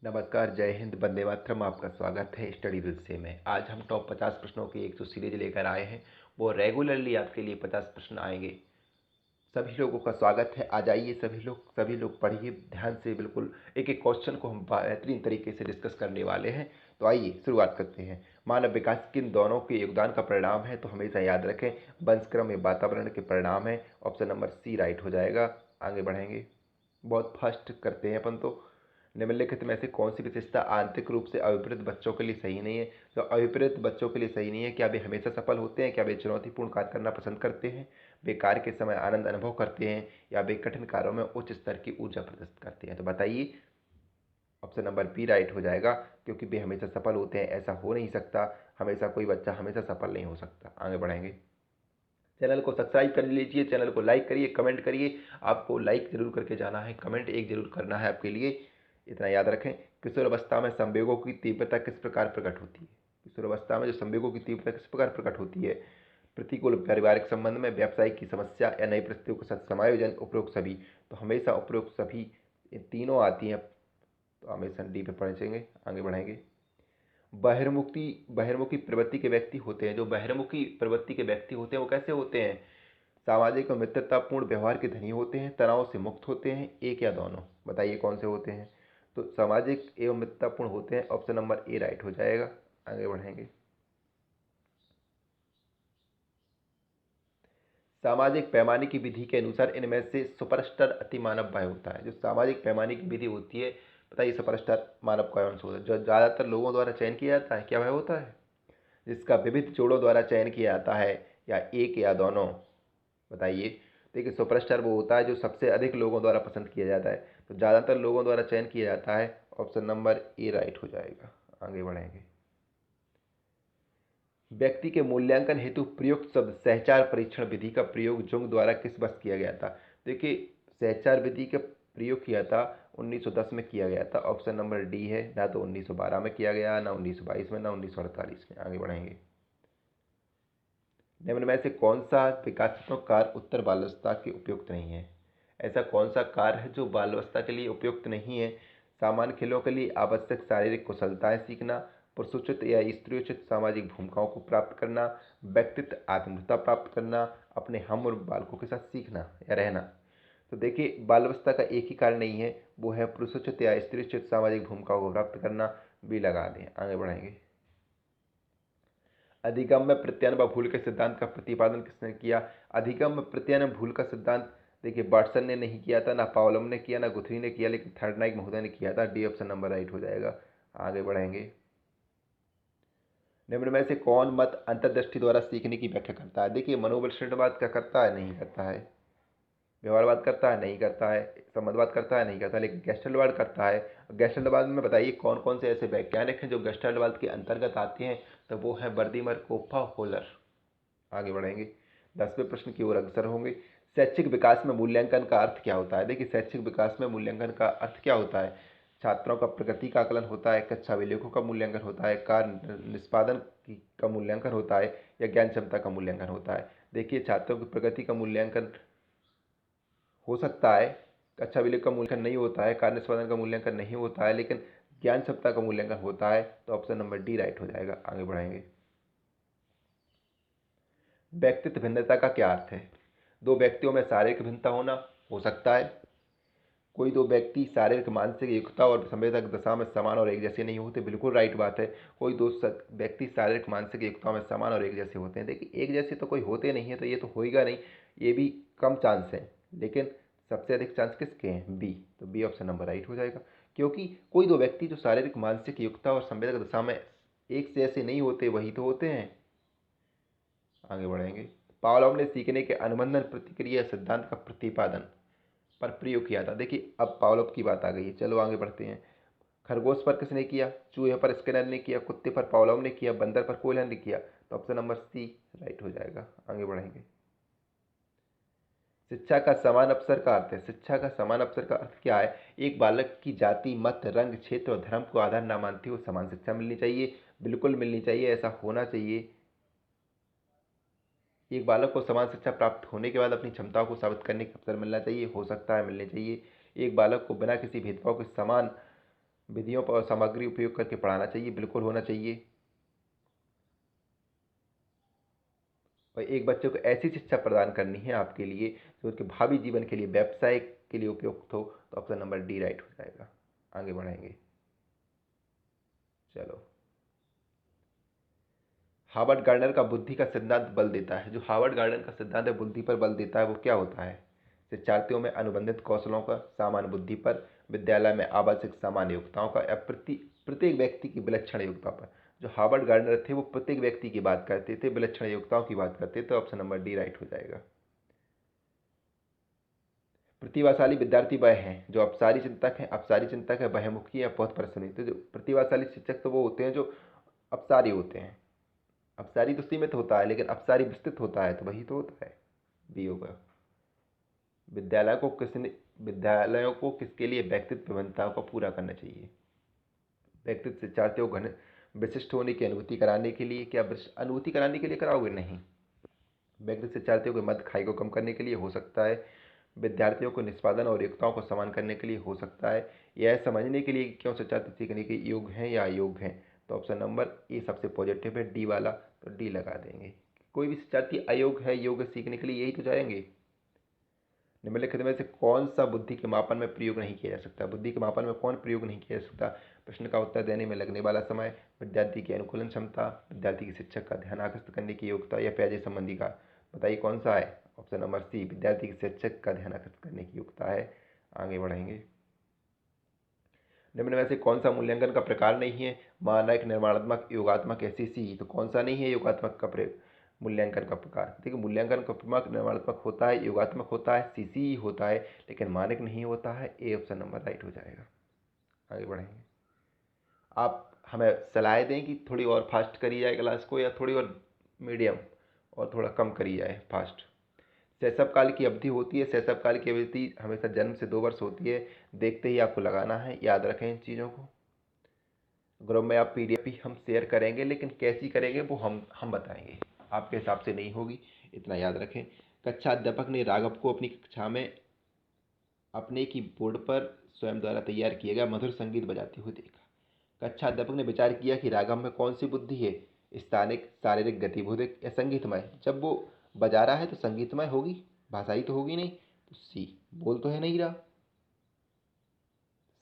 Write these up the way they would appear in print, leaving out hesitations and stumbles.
नमस्कार, जय हिंद, वंदे मातरम। आपका स्वागत है स्टडी विद में। आज हम टॉप 50 प्रश्नों की एक जो सीरीज लेकर आए हैं वो रेगुलरली आपके लिए 50 प्रश्न आएंगे। सभी लोगों का स्वागत है। आ जाइए सभी लोग पढ़िए ध्यान से। बिल्कुल एक एक क्वेश्चन को हम बेहतरीन तरीके से डिस्कस करने वाले हैं। तो आइए शुरुआत करते हैं। मानव विकास किन दोनों के योगदान का परिणाम है? तो हमेशा याद रखें, वंशक्रम या वातावरण के परिणाम है। ऑप्शन नंबर सी राइट हो जाएगा। आगे बढ़ेंगे। बहुत फास्ट करते हैं अपन तो। निम्नलिखित में से कौन सी विशेषता आंतरिक रूप से अभिप्रेत बच्चों के लिए सही नहीं है? तो अभिप्रेत बच्चों के लिए सही नहीं है। क्या वे हमेशा सफल होते हैं? क्या वे चुनौतीपूर्ण कार्य करना पसंद करते हैं? वे कार्य के समय आनंद अनुभव करते हैं? या वे कठिन कार्यों में उच्च स्तर की ऊर्जा प्रदर्शित करते हैं? तो बताइए। ऑप्शन नंबर बी राइट हो जाएगा, क्योंकि वे हमेशा सफल होते हैं ऐसा हो नहीं सकता। हमेशा कोई बच्चा हमेशा सफल नहीं हो सकता। आगे बढ़ेंगे। चैनल को सब्सक्राइब कर लीजिए, चैनल को लाइक करिए, कमेंट करिए। आपको लाइक जरूर करके जाना है, कमेंट एक जरूर करना है आपके लिए। इतना याद रखें। किशोरावस्था में संवेगों की तीव्रता किस प्रकार प्रकट होती है? किशोरावस्था में जो संवेगों की तीव्रता किस प्रकार प्रकट होती है? प्रतिकूल पारिवारिक संबंध में, व्यवसायिक की समस्या या नई परिस्थितियों के साथ समायोजन, उपरोक्त सभी। तो हमेशा उपरोक्त सभी ये तीनों आती हैं। तो हमेशा डी पे पहुंचेंगे। आगे बढ़ेंगे। बहिर्मुखी बहिर्मुखी प्रवृत्ति के व्यक्ति होते हैं, जो बहिर्मुखी प्रवृत्ति के व्यक्ति होते हैं वो कैसे होते हैं? सामाजिक और मित्रतापूर्ण व्यवहार के धनी होते हैं, तनाव से मुक्त होते हैं, एक या दोनों? बताइए कौन से होते हैं? तो सामाजिक एवं मित्रतापूर्ण होते हैं। ऑप्शन नंबर ए राइट हो जाएगा। आगे बढ़ेंगे। सामाजिक पैमाने की विधि के अनुसार इनमें से सुपरस्टार अति मानव वह होता है। जो सामाजिक पैमाने की विधि होती है, बताइए सुपरस्टार मानव कौन सा होता है? जो ज़्यादातर लोगों द्वारा चयन किया जाता है, क्या वह होता है? जिसका विविध जोड़ों द्वारा चयन किया जाता है, या एक या दोनों? बताइए। देखिए, सुपरस्टार वो होता है जो सबसे अधिक लोगों द्वारा पसंद किया जाता है। तो ज़्यादातर लोगों द्वारा चयन किया जाता है। ऑप्शन नंबर ए राइट हो जाएगा। आगे बढ़ेंगे। व्यक्ति के मूल्यांकन हेतु प्रयुक्त शब्द सहचार परीक्षण विधि का प्रयोग जुंग द्वारा किस वर्ष किया गया था? देखिए, सहचार विधि का प्रयोग किया था 1910 में किया गया था। ऑप्शन नंबर डी है। ना तो 1912 में किया गया, ना 1922 में, ना 1948 में। आगे बढ़ेंगे। निम्न में से कौन सा विकासात्मक कार्य उत्तर बाल्यावस्था के उपयुक्त नहीं है? ऐसा कौन सा कार्य है जो बाल्यावस्था के लिए उपयुक्त नहीं है? सामान्य खेलों के लिए आवश्यक शारीरिक कुशलताएं सीखना, पुरुषोचित या स्त्रियोचित सामाजिक भूमिकाओं को प्राप्त करना, व्यक्तित्व आत्मनिर्भरता प्राप्त करना, अपने हम और बालकों के साथ सीखना या रहना? तो देखिए, बाल्यावस्था का एक ही कारण नहीं है, वो है पुरुषोचित या स्त्रियोचित सामाजिक भूमिकाओं को प्राप्त करना। भी लगा दें। आगे बढ़ेंगे। अधिगम में प्रत्ययन व भूल के सिद्धांत का प्रतिपादन किसने किया? अधिगम में प्रत्ययन भूल का सिद्धांत देखिए वाटसन ने नहीं किया था, ना पावलम ने किया, ना गुथरी ने किया, लेकिन थर्डनाइक महोदय ने किया था। डी ऑप्शन नंबर राइट हो जाएगा। आगे बढ़ेंगे। निम्न में से कौन मत अंतर्दृष्टि द्वारा सीखने की व्याख्या करता है? देखिए, मनोविश्लेषणवाद क्या करता है? नहीं करता है। व्यवहारवाद करता है? नहीं करता है। संबंधवाद करता है? नहीं करता, लेकिन गेस्टलवाद करता है। गेस्टलवाद में बताइए कौन कौन से ऐसे वैज्ञानिक हैं जो गेस्टलवाद के अंतर्गत आते हैं? तो वो है वर्दीमर, कोप्पा, होलर। आगे बढ़ेंगे। 10वें प्रश्न की ओर अग्रसर होंगे। शैक्षिक विकास में मूल्यांकन का अर्थ क्या होता है? देखिए, शैक्षिक विकास में मूल्यांकन का अर्थ क्या होता है? छात्रों का प्रगति का आकलन होता है, कक्षा अभिलेखों का मूल्यांकन होता है, कार्य निष्पादन का मूल्यांकन होता है, या ज्ञान क्षमता का मूल्यांकन होता है? देखिए, छात्रों की प्रगति का मूल्यांकन हो सकता है, कक्षा अभिलेख का मूल्यांकन नहीं होता है, कार्य निष्पादन का मूल्यांकन नहीं होता है, लेकिन ज्ञान क्षमता का मूल्यांकन होता है। तो ऑप्शन नंबर डी राइट हो जाएगा। आगे बढ़ेंगे। व्यक्तित्व भिन्नता का क्या अर्थ है? दो व्यक्तियों में शारीरिक भिन्नता होना हो सकता है। कोई दो व्यक्ति शारीरिक मानसिक एकता और संवेदक दशा में समान और एक जैसे नहीं होते, बिल्कुल राइट बात है। कोई दो व्यक्ति शारीरिक मानसिक एकता में समान और एक जैसे होते हैं। देखिए, एक जैसे तो कोई होते नहीं है, तो ये तो होएगा नहीं। ये भी कम चांस है, लेकिन सबसे अधिक चांस किसके हैं? बी। तो बी ऑप्शन नंबर राइट हो जाएगा। क्योंकि कोई दो व्यक्ति जो शारीरिक मानसिक युक्ता और संवेदक दशा में एक से जैसे नहीं होते, वही तो होते हैं। आगे बढ़ेंगे। पावलोव ने सीखने के अनुबंधन प्रतिक्रिया सिद्धांत का प्रतिपादन पर प्रयोग किया था। देखिए, अब पावलोव की बात आ गई है। चलो आगे बढ़ते हैं। खरगोश पर किसने किया? चूहे पर स्किनर ने किया, कुत्ते पर पावलोव ने किया, बंदर पर कोहलर ने किया? तो ऑप्शन नंबर सी राइट हो जाएगा। आगे बढ़ेंगे। शिक्षा का समान अवसर का अर्थ है। शिक्षा का समान अवसर का अर्थ क्या है? एक बालक की जाति, मत, रंग, क्षेत्र और धर्म को आधार न मानते हुए समान शिक्षा मिलनी चाहिए। बिल्कुल मिलनी चाहिए, ऐसा होना चाहिए। एक बालक को समान शिक्षा प्राप्त होने के बाद अपनी क्षमताओं को साबित करने का अवसर मिलना चाहिए। हो सकता है, मिलने चाहिए। एक बालक को बिना किसी भेदभाव के समान विधियों पर सामग्री उपयोग करके पढ़ाना चाहिए, बिल्कुल होना चाहिए। और एक बच्चे को ऐसी शिक्षा प्रदान करनी है आपके लिए जो उसके भावी जीवन के लिए, व्यवसाय के लिए उपयुक्त हो। तो ऑप्शन नंबर डी राइट हो जाएगा। आगे बढ़ेंगे। चलो, हार्वर्ड गार्डनर का बुद्धि का सिद्धांत बल देता है। जो हार्वर्ड गार्डनर का सिद्धांत है बुद्धि पर बल देता है, वो क्या होता है? शिक्षार्थियों में अनुबंधित कौशलों का, सामान्य बुद्धि पर, विद्यालय में आवश्यक सामान्य योग्यताओं का, या प्रत्येक व्यक्ति की विलक्षण योग्यता पर। जो हार्वर्ड गार्डनर थे वो प्रत्येक व्यक्ति की बात करते थे, विलक्षण योग्यताओं की बात करते थे। तो ऑप्शन नंबर डी राइट हो जाएगा। प्रतिभाशाली विद्यार्थी वह हैं जो अपसारी चिंतक हैं, अपसारी चिंतक है, बहुमुखी या बहुत परिश्रमी। तो जो प्रतिभाशाली शिक्षक तो वो होते हैं जो अपसारी होते हैं। अपसारी तो सीमित होता है, लेकिन अपसारी विस्तृत होता है, तो वही तो होता है, बी होगा। विद्यालयों को किसके लिए व्यक्तित्व विभिन्नताओं को पूरा करना चाहिए? व्यक्तित्व शिक्षार्थियों को विशिष्ट होने की अनुभूति कराने के लिए। क्या अनुभूति कराने के लिए कराओगे? नहीं। व्यक्तित्व शिक्षार्थियों के मध्य खाई को कम करने के लिए हो सकता है। विद्यार्थियों को निष्पादन और योग्यताओं को समान करने के लिए हो सकता है। यह समझने के लिए कि क्यों शिक्षार्थी सीखने के योग्य हैं या अयोग्य हैं। तो ऑप्शन नंबर ए सबसे पॉजिटिव है, डी वाला। तो डी लगा देंगे। कोई भी शिक्षार्थी अयोग्य है, योग्य सीखने के लिए, यही तो जाएंगे। निम्नलिखित में से कौन सा बुद्धि के मापन में प्रयोग नहीं किया जा सकता? बुद्धि के मापन में कौन प्रयोग नहीं किया जा सकता? प्रश्न का उत्तर देने में लगने वाला समय, विद्यार्थी की अनुकूलन क्षमता, विद्यार्थी की शिक्षक का ध्यान आकर्षित करने की योग्यता, या प्याजे संबंधी का। बताइए कौन सा है? ऑप्शन नंबर सी, विद्यार्थी की शिक्षक का ध्यान आकर्षित करने की योग्यता है। आगे बढ़ेंगे। निम्न में से कौन सा मूल्यांकन का प्रकार नहीं है? मानक, निर्माणात्मक, योगात्मक, एससीसी। तो कौन सा नहीं है योगात्मक का मूल्यांकन का प्रकार? देखिए, मूल्यांकन का प्रकार निर्माणात्मक होता है, योगात्मक होता है, सीसी होता है, लेकिन मानक नहीं होता है। ए ऑप्शन नंबर राइट हो जाएगा। आगे बढ़ेंगे। आप हमें सलाह दें कि थोड़ी और फास्ट करी जाए क्लास को, या थोड़ी और मीडियम और थोड़ा कम करी जाए फास्ट। शैशव काल की अवधि होती है, शैशव काल की अवधि हमेशा जन्म से 2 वर्ष होती है। देखते ही आपको लगाना है, याद रखें इन चीज़ों को। ग्रुप में आप पीडीएफ भी हम शेयर करेंगे, लेकिन कैसी करेंगे वो हम बताएंगे, आपके हिसाब से नहीं होगी, इतना याद रखें। कक्षा अध्यापक ने राघव को अपनी कक्षा में अपने की बोर्ड पर स्वयं द्वारा तैयार किया गया मधुर संगीत बजाते हुए देखा। कक्षा अध्यापक ने विचार किया कि राघव में कौन सी बुद्धि है, स्थानिक, शारीरिक, गतिबोधिक या संगीतमय। जब वो बजा रहा है तो संगीतमय होगी, भाषाई तो होगी नहीं। तो सी, बोल तो है नहीं रहा।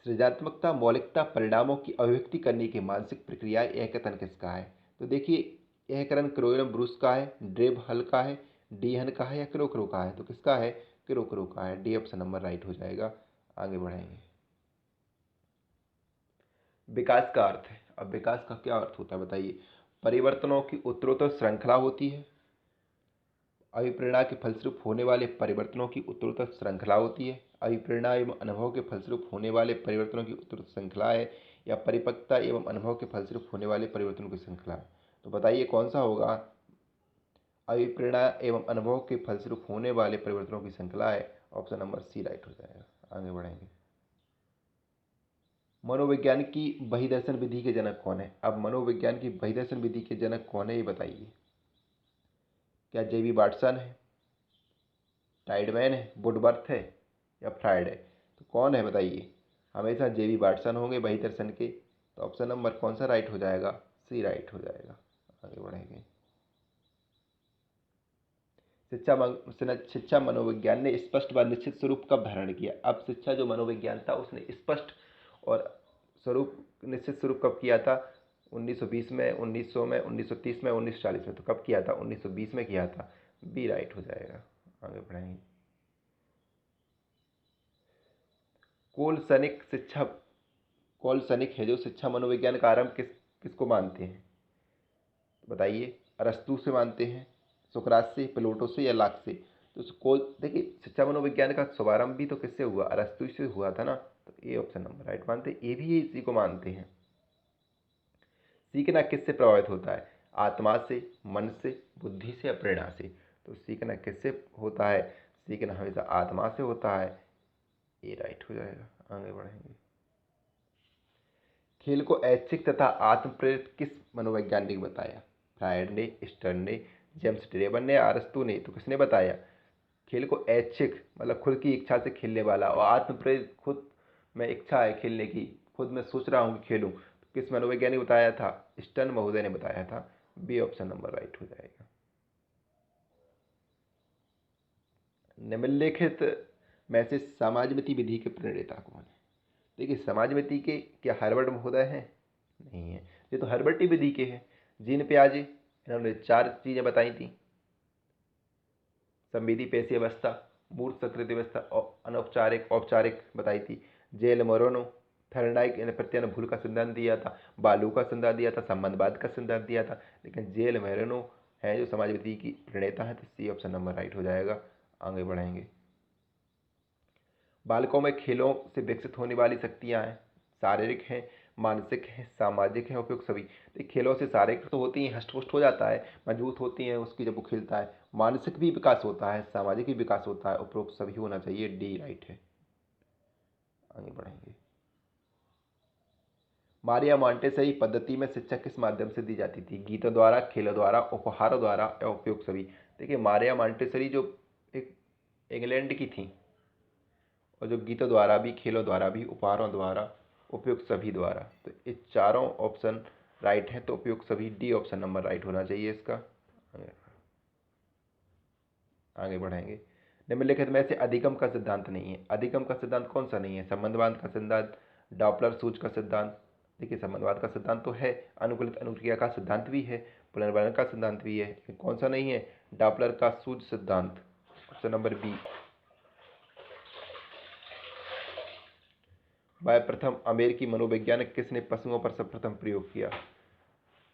सृजनात्मकता, मौलिकता, परिणामों की अभिव्यक्ति करने की मानसिक प्रक्रिया, यह कथन किसका है? तो देखिए, यह कथन क्रोएलम ब्रूस का है, ड्रेब हल का है, डी हन का है, या क्रो क्रो का है? तो किसका है? क्रो क्रो का है। डी ऑप्शन नंबर राइट हो जाएगा। आगे बढ़ेंगे। विकास का अर्थ है। अब विकास का क्या अर्थ होता है बताइए? परिवर्तनों की उत्तरोत्तर श्रृंखला होती है। अभिप्रेरणा के फलस्वरूप होने वाले परिवर्तनों की उत्तरोत्तर श्रृंखला होती है। अभिप्रेरणा एवं अनुभव के फलस्वरूप होने वाले परिवर्तनों की उत्तरोत्तर श्रृंखला है, या परिपक्वता एवं अनुभव के फलस्वरूप होने वाले परिवर्तनों की श्रृंखला है? तो बताइए कौन सा होगा? अभिप्रेरणा एवं अनुभव के फलस्वरूप होने वाले परिवर्तनों की श्रृंखला है। ऑप्शन नंबर सी राइट हो जाएगा। आगे बढ़ेंगे। मनोविज्ञान की बहिर्दर्शन विधि के जनक कौन है? अब मनोविज्ञान की बहिर्दर्शन विधि के जनक कौन है, ये बताइए। क्या जेबी वाटसन है, टाइडमैन है, वुडवर्थ है, या फ्रायड है? तो कौन है बताइए? हमेशा जेबी वाटसन होंगे बही दर्शन के। तो ऑप्शन नंबर कौन सा राइट हो जाएगा? सी राइट हो जाएगा। आगे बढ़ेंगे। शिक्षा मनोविज्ञान ने स्पष्ट व निश्चित स्वरूप कब धारण किया? अब शिक्षा जो मनोविज्ञान था उसने स्पष्ट और स्वरूप, निश्चित स्वरूप कब किया था? 1920 में, 1900 में, 1930 में, 1940 में। तो कब किया था? 1920 में किया था। बी राइट हो जाएगा। आगे बढ़ेंगे। कोलसनिक शिक्षा, कोलसनिक है जो शिक्षा मनोविज्ञान का आरंभ किसको मानते हैं बताइए? अरस्तू से मानते हैं, सुकरात से, प्लेटो से, या लाक से? तो कोल, देखिए, शिक्षा मनोविज्ञान का शुभारंभ भी तो किससे हुआ? अरस्तु से हुआ था ना। तो ए ऑप्शन नंबर राइट मानते हैं। ये भी इसी को मानते हैं। सीखना किससे प्रभावित होता है? आत्मा से, मन से, बुद्धि से, या प्रेरणा से? तो सीखना किससे होता है? सीखना हमेशा आत्मा से होता है। ए राइट हो जाएगा। आगे बढ़ेंगे। खेल को ऐच्छिक तथा आत्म प्रेरित किस मनोवैज्ञानिक ने बताया? फ्रायड ने, स्टर्न ने, जेम्स ड्रेवन ने, अरस्तू ने? तो किसने बताया? खेल को ऐच्छिक मतलब खुद की इच्छा से खेलने वाला, और आत्म प्रेरित खुद में इच्छा है खेलने की, खुद मैं सोच रहा हूँ कि खेलूँ। तो किस मनोवैज्ञानिक बताया था? स्टर्न महोदय ने बताया था। बी ऑप्शन नंबर राइट हो जाएगा। निम्नलिखित में से समाजमिति विधि के प्रणेता कौन है? देखिए, समाजमिति के क्या हर्बर्ट महोदय हैं? नहीं है, ये तो हर्बर्ट ही विधि के हैं। जीन पियाजे, इन्होंने 4 चीज़ें बताई थी। संवेदी पेशी अवस्था, मूर्त संस्कृति व्यवस्था और अनौपचारिक औपचारिक बताई थी। जेल मोरोनो, थर्नाइक ने प्रत्यानुभूल का सिद्धांत दिया था, बालू का सिद्धांत दिया था, संबंधवाद का सिद्धांत दिया था। लेकिन जेल मोरोनो है जो समाजवादी की प्रणेता है, तो सी ऑप्शन नंबर राइट हो जाएगा। आगे बढ़ेंगे। बालकों में खेलों से विकसित होने वाली शक्तियाँ हैं, शारीरिक हैं, मानसिक हैं, सामाजिक हैं, उपयुक्त सभी। तो खेलों से शारीरिक तो होती हैं, हष्ट पुष्ट हो जाता है, मजबूत होती हैं उसकी जब वो खेलता है। मानसिक भी विकास होता है, सामाजिक भी विकास होता है, उपयुक्त सभी होना चाहिए। डी राइट है। आगे बढ़ेंगे। मारिया मॉन्टेसरी पद्धति में शिक्षा किस माध्यम से दी जाती थी? गीतों द्वारा, खेलों द्वारा, उपहारों द्वारा या उपयुक्त सभी। देखिए, मारिया मॉन्टेसरी जो एक इंग्लैंड की थी, और जो गीतों द्वारा भी, खेलों द्वारा भी, उपहारों द्वारा, उपयुक्त सभी द्वारा। तो ये चारों ऑप्शन राइट है, तो उपयुक्त सभी डी ऑप्शन नंबर राइट होना चाहिए इसका। आगे बढ़ेंगे। निम्नलिखित में से अधिगम का सिद्धांत नहीं है। अधिगम का सिद्धांत कौन सा नहीं है? संबंधवाद का सिद्धांत, डॉपलर सूच का सिद्धांत। देखिए, संबंधवाद का सिद्धांत तो है, अनुकूलित अनुक्रिया का सिद्धांत भी है, पुनर्वर्ण का सिद्धांत भी है। कौन सा नहीं है? डॉपलर का सूच सिद्धांत, ऑप्शन नंबर बी। वह प्रथम अमेरिकी मनोवैज्ञानिक किसने पशुओं पर सर्वप्रथम प्रयोग किया?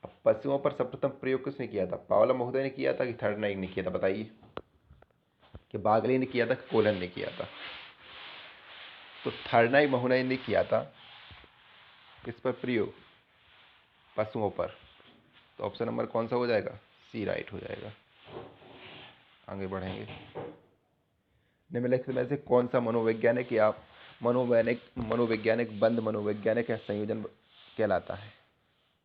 अब पशुओं पर सर्वप्रथम प्रयोग किसने किया था? पावला महोदय ने किया था कि थर्डनाइक ने किया था? बताइए, कि बागले ने किया था कि कोलन ने किया था? तो थर्डनाइक महोदय ने किया था। किस पर प्रयोग? पशुओं पर। तो ऑप्शन नंबर कौन सा हो जाएगा? सी राइट हो जाएगा। आगे बढ़ेंगे। निम्नलिखित में से कौन सा मनोवैज्ञानिक या मनोवैज्ञानिक बंद मनोवैज्ञानिक या संयोजन कहलाता है?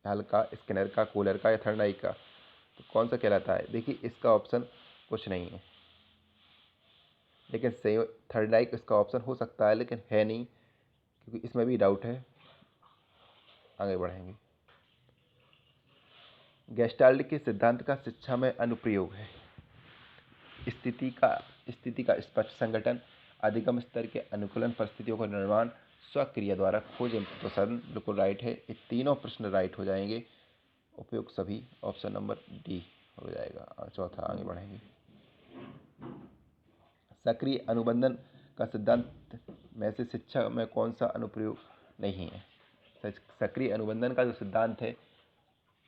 हल्का, स्किनर का, कोलर का या थर्डनाइक का? तो कौन सा कहलाता है? देखिए, इसका ऑप्शन कुछ नहीं है, लेकिन थर्डनाइक इसका ऑप्शन हो सकता है, लेकिन है नहीं, क्योंकि इसमें भी डाउट है। आगे बढ़ेंगे। गेस्टाल्ट के सिद्धांत का शिक्षा में अनुप्रयोग है। स्थिति का स्पष्ट संगठन, अधिगम स्तर के अनुकूलन, परिस्थितियों का निर्माण, स्वक्रिया द्वारा खोज एवं प्रसारण। बिल्कुल राइट है। ये तीनों प्रश्न राइट हो जाएंगे, उपयुक्त सभी ऑप्शन नंबर डी हो जाएगा। चौथा, आगे बढ़ेंगे। सक्रिय अनुबंधन का सिद्धांत में से शिक्षा में कौन सा अनुप्रयोग नहीं है? सक्रिय अनुबंधन का जो सिद्धांत है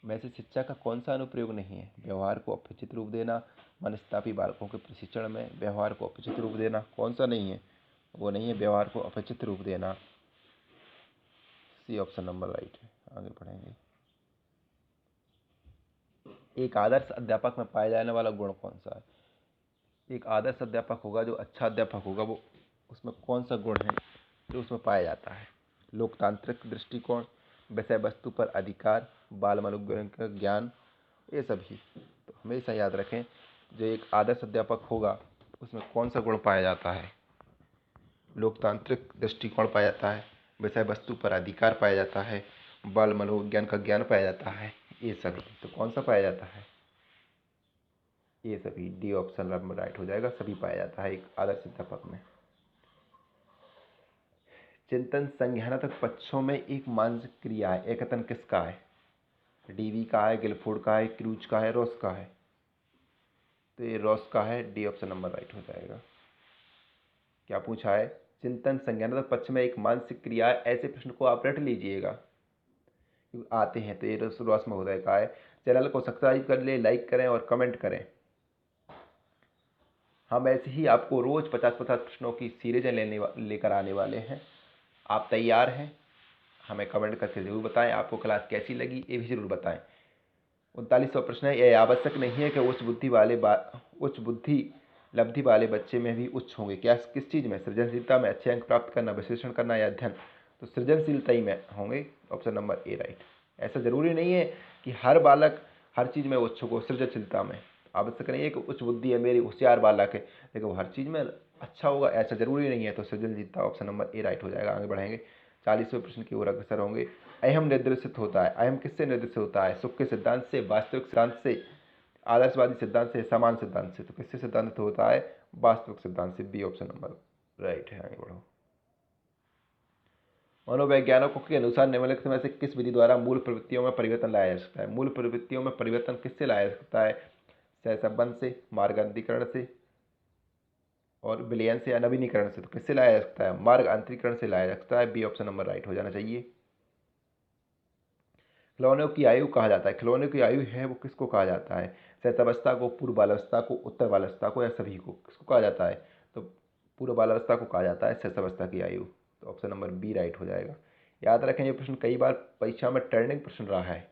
में से शिक्षा का कौन सा अनुप्रयोग नहीं है? व्यवहार को अपेक्षित रूप देना, मनस्तापी बालकों के प्रशिक्षण में व्यवहार को अपेक्षित रूप देना। कौन सा नहीं है? वो नहीं है व्यवहार को अपेक्षित रूप देना। सी ऑप्शन नंबर राइट है। आगे बढ़ेंगे। एक आदर्श अध्यापक में पाया जाने वाला गुण कौन सा है? एक आदर्श अध्यापक होगा, जो अच्छा अध्यापक होगा, वो उसमें कौन सा गुण है जो उसमें पाया जाता है? लोकतांत्रिक दृष्टिकोण, विषय वस्तु पर अधिकार, बाल मनोविज्ञान का ज्ञान, ये सभी। तो हमेशा याद रखें, जो एक आदर्श अध्यापक होगा उसमें कौन सा गुण पाया जाता है? लोकतांत्रिक दृष्टिकोण पाया जाता है, विषय वस्तु पर अधिकार पाया जाता है, बाल मनोविज्ञान का ज्ञान पाया जाता है, ये सभी। तो कौन सा पाया जाता है? ये सभी। डी ऑप्शन नंबर राइट हो जाएगा। सभी पाया जाता है एक आदर्श अध्यापक में। चिंतन संज्ञानात्मक पक्षों में एक मानसिक क्रिया है, एकतन किसका है? डीवी का है, गिलफोर्ड का है, क्रूज का है, रॉस का है? तो ये रॉस का है। डी ऑप्शन नंबर राइट हो जाएगा। क्या पूछा है? चिंतन संज्ञानात्मक पक्ष में एक मानसिक क्रिया है, ऐसे प्रश्न को आप रट लीजिएगा, क्योंकि आते हैं। तो ये रॉस महोदय का है। चैनल को सब्सक्राइब कर ले, लाइक करें और कमेंट करें। हम ऐसे ही आपको रोज़ 50-50 प्रश्नों की सीरीजें लेकर आने वाले हैं। आप तैयार हैं? हमें कमेंट करके ज़रूर बताएं। आपको क्लास कैसी लगी ये भी ज़रूर बताएं। 39वां प्रश्न है, यह आवश्यक नहीं है कि उच्च बुद्धि लब्धि वाले बच्चे में भी उच्च होंगे। क्या? किस चीज़ में? सृजनशीलता में, अच्छे अंक प्राप्त करना, विश्लेषण करना या अध्ययन? तो सृजनशीलता ही में होंगे। Option number A right. ऐसा ज़रूरी नहीं है कि हर बालक हर चीज़ में उच्च हो। सृजनशीलता में आवश्यक नहीं है कि उच्च बुद्धि है, मेरी होशियार बालक है, लेकिन वो हर चीज़ में अच्छा होगा, ऐसा ज़रूरी नहीं है। तो सृजनशीलता ऑप्शन नंबर ए राइट हो जाएगा। आगे बढ़ेंगे। 40वें प्रश्न की ओर अग्रसर होंगे। अहम निर्देशित होता है, अहम किससे निर्देशित होता है? सुख के सिद्धांत से, वास्तविक सिद्धांत से, आदर्शवादी सिद्धांत से, समान सिद्धांत से। तो किससे सिद्धांत होता है? वास्तविक सिद्धांत से। बी ऑप्शन नंबर राइट है। आगे बढ़ो। मनोवैज्ञानिकों के अनुसार निम्नलिखित में से किस विधि द्वारा मूल प्रवृत्तियों में परिवर्तन लाया जा सकता है? मूल प्रवृत्तियों में परिवर्तन किससे लाया जा सकता है? सहसंबंध से, मार्गांतरीकरण से और विलयन से या नवीनीकरण से। तो किससे लाया जा सकता है? मार्ग अंतरीकरण से लाया जा सकता है। बी ऑप्शन नंबर राइट हो जाना चाहिए। खिलौनों की आयु कहा जाता है, खिलौनों की आयु है वो किसको कहा जाता है? शैशवावस्था को, पूर्व बालावस्था को, उत्तर बालावस्था को या सभी को? किसको कहा जाता है? तो पूर्व बालावस्था को कहा जाता है शैशवावस्था की आयु। तो ऑप्शन नंबर बी राइट हो जाएगा। याद रखें ये प्रश्न कई बार परीक्षा में टर्निंग प्रश्न रहा है।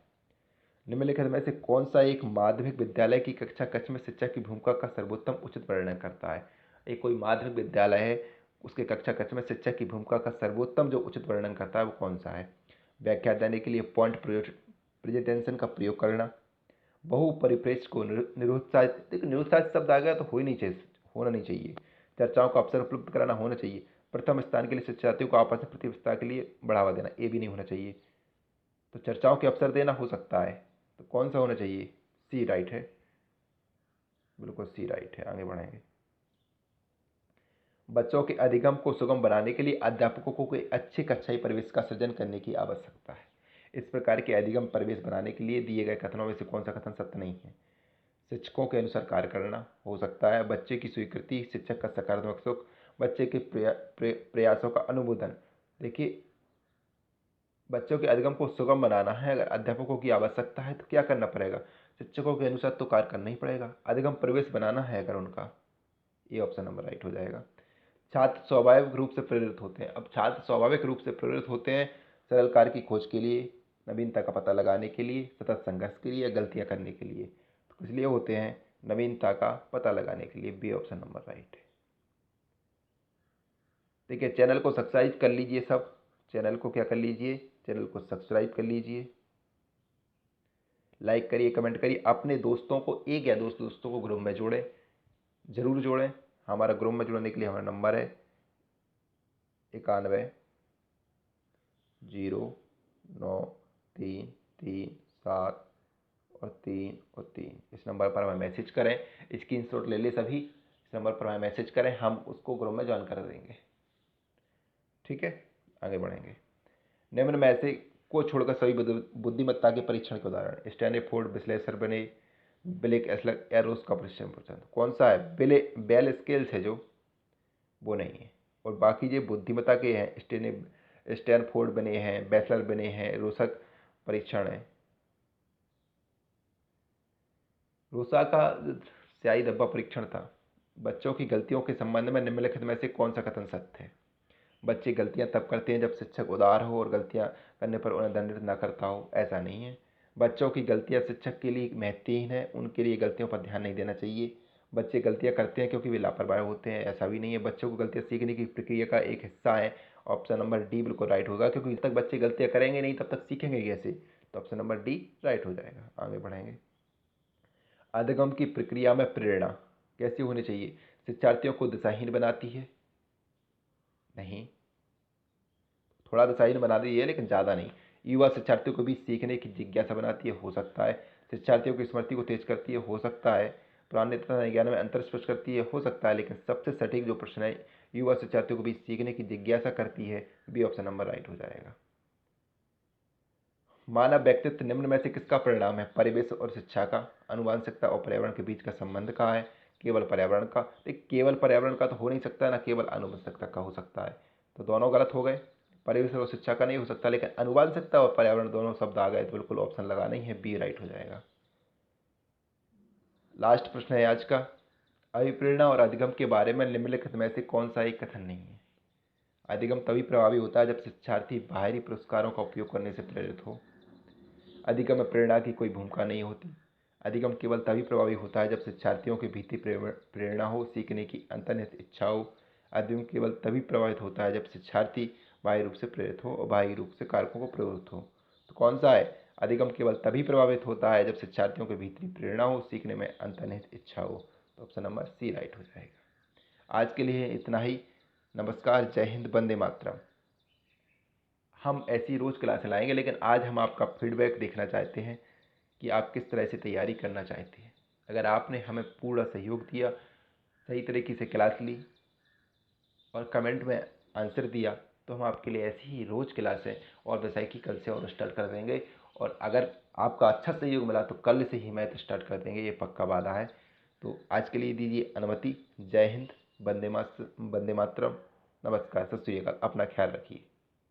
निम्नलिखित में से कौन सा एक माध्यमिक विद्यालय की कक्षा कक्ष में शिक्षक की भूमिका का सर्वोत्तम उचित वर्णन करता है? एक कोई माध्यमिक विद्यालय है, उसके कक्षा कक्ष में शिक्षक की भूमिका का सर्वोत्तम जो उचित वर्णन करता है वो कौन सा है? व्याख्या देने के लिए पॉइंट प्रेजेंटेशन का प्रयोग करना, बहु परिप्रेक्ष्य को निरुत्साहित, देखिए निरुत्साहित शब्द आ गया तो हो ही नहीं चाहिए, होना नहीं चाहिए। चर्चाओं का अवसर उपलब्ध कराना होना चाहिए। प्रथम स्थान के लिए शिक्षार्थियों को आपस में प्रतियोगिता के लिए बढ़ावा देना, ये भी नहीं होना चाहिए। तो चर्चाओं के अवसर देना हो सकता है, तो कौन सा होना चाहिए? सी राइट है, बिल्कुल सी राइट है। आगे बढ़ेंगे। बच्चों के अधिगम को सुगम बनाने के लिए अध्यापकों को कोई अच्छे कक्षाई परिवेश का सृजन करने की आवश्यकता है। इस प्रकार के अधिगम परिवेश बनाने के लिए दिए गए कथनों में से कौन सा कथन सत्य नहीं है? शिक्षकों के अनुसार कार्य करना हो सकता है, बच्चे की स्वीकृति, शिक्षक का सकारात्मक सुख, बच्चे के प्रयासों का अनुमोदन। देखिए बच्चों के अधिगम को सुगम बनाना है, अगर अध्यापकों की आवश्यकता है तो क्या करना पड़ेगा? शिक्षकों के अनुसार तो कार्य करना ही पड़ेगा। अधिगम परिवेश बनाना है अगर उनका, ये ऑप्शन नंबर राइट हो जाएगा। छात्र स्वाभाविक रूप से प्रेरित होते हैं, अब छात्र स्वाभाविक रूप से प्रेरित होते हैं सरल कार्य की खोज के लिए, नवीनता का पता लगाने के लिए, सतत संघर्ष के लिए, गलतियां करने के लिए। तो किस लिए होते हैं? नवीनता का पता लगाने के लिए। बी ऑप्शन नंबर राइट है। देखिए चैनल को सब्सक्राइब कर लीजिए, सब चैनल को क्या कर लीजिए, चैनल को सब्सक्राइब कर लीजिए, लाइक करिए, कमेंट करिए, अपने दोस्तों को, एक या दो दोस्तों को ग्रुप में जोड़ें, जरूर जोड़ें। हमारा ग्रुप में जुड़ने के लिए हमारा नंबर है 91 09 3 3 7 और 3 इस नंबर पर हमें मैसेज करें। स्क्रीनशॉट ले ले सभी, इस नंबर पर हमें मैसेज करें, हम उसको ग्रुप में ज्वाइन कर देंगे। ठीक है, आगे बढ़ेंगे। निम्न में से को छोड़कर सभी बुद्धिमत्ता के परीक्षण के उदाहरण। स्टैनफोर्ड विश्लेषण बने, ब्लेक एस्लक एरोस का परीक्षण प्रचंड कौन सा है? बेल स्केल्स है जो, वो नहीं है। और बाकी जो बुद्धिमत्ता के हैं, स्टैनफोर्ड बने हैं, बैचलर बने हैं, रोसक परीक्षण है। रोसा का स्याही धब्बा परीक्षण था। बच्चों की गलतियों के संबंध में निम्नलिखित में से कौन सा कथन सत्य है? बच्चे गलतियां तब करते हैं जब शिक्षक उदार हो और गलतियां करने पर उन्हें दंडित न करता हो, ऐसा नहीं है। बच्चों की गलतियां शिक्षक के लिए महत्वहीन है, उनके लिए गलतियों पर ध्यान नहीं देना चाहिए। बच्चे गलतियां करते हैं क्योंकि वे लापरवाह होते हैं, ऐसा भी नहीं है। बच्चों को गलतियां सीखने की प्रक्रिया का एक हिस्सा है। ऑप्शन नंबर डी बिल्कुल राइट होगा, क्योंकि जब तक बच्चे गलतियां करेंगे नहीं तब तक सीखेंगे कैसे? तो ऑप्शन नंबर डी राइट हो जाएगा। आगे बढ़ेंगे। अधिगम की प्रक्रिया में प्रेरणा कैसी होनी चाहिए? शिक्षार्थियों को दिशाहीन बनाती है? नहीं, थोड़ा दिशाहीन बना दी है लेकिन ज़्यादा नहीं। युवा शिक्षार्थियों को भी सीखने की जिज्ञासा बनाती है, हो सकता है। शिक्षार्थियों की स्मृति को तेज करती है, हो सकता है। पुराने तथा नए ज्ञान में अंतर स्पष्ट करती है, हो सकता है। लेकिन सबसे सटीक जो प्रश्न है, युवा शिक्षार्थियों को भी सीखने की जिज्ञासा करती है, बी ऑप्शन नंबर राइट हो जाएगा। मानव व्यक्तित्व निम्न में से किसका परिणाम है? परिवेश और शिक्षा का, आनुवंशिकता और पर्यावरण के बीच का संबंध का है, केवल पर्यावरण का। देखिए केवल पर्यावरण का तो हो नहीं सकता, ना केवल आनुवंशिकता का हो सकता है, तो दोनों गलत हो गए। परिवेश और शिक्षा का नहीं हो सकता, लेकिन आनुवंशिकता और पर्यावरण दोनों शब्द आ गए तो बिल्कुल ऑप्शन लगाना ही है, बी राइट हो जाएगा। लास्ट प्रश्न है आज का। अभिप्रेरणा और अधिगम के बारे में निम्नलिखित में से कौन सा एक कथन नहीं है? अधिगम तभी प्रभावी होता है जब शिक्षार्थी बाहरी पुरस्कारों का उपयोग करने से प्रेरित हो। अधिगम में प्रेरणा की कोई भूमिका नहीं होती। अधिगम केवल तभी प्रभावी होता है जब शिक्षार्थियों के भीतर प्रेरणा हो, सीखने की अंतर्निहित इच्छा हो। अधिगम केवल तभी प्रभावित होता है जब शिक्षार्थी बाह्य रूप से प्रेरित हो और बाह्य रूप से कारकों को प्रवृत्त हो। तो कौन सा है? अधिगम केवल तभी प्रभावित होता है जब शिक्षार्थियों के भीतरी प्रेरणा हो, सीखने में अंतर्निहित इच्छा हो। तो ऑप्शन नंबर सी राइट हो जाएगा। आज के लिए इतना ही। नमस्कार, जय हिंद, वंदे मातरम। हम ऐसी रोज़ क्लासें लाएंगे, लेकिन आज हम आपका फीडबैक देखना चाहते हैं कि आप किस तरह से तैयारी करना चाहते हैं। अगर आपने हमें पूरा सहयोग दिया, सही तरीके से क्लास ली और कमेंट में आंसर दिया, तो हम आपके लिए ऐसी ही रोज़ क्लासें और विषय की कल से और स्टार्ट कर देंगे। और अगर आपका अच्छा सहयोग मिला तो कल से ही मैथ स्टार्ट कर देंगे, ये पक्का वादा है। तो आज के लिए दीजिए अनुमति। जय हिंद, वंदे मातरम, नमस्कार, सत श्री अकाल। अपना ख्याल रखिए।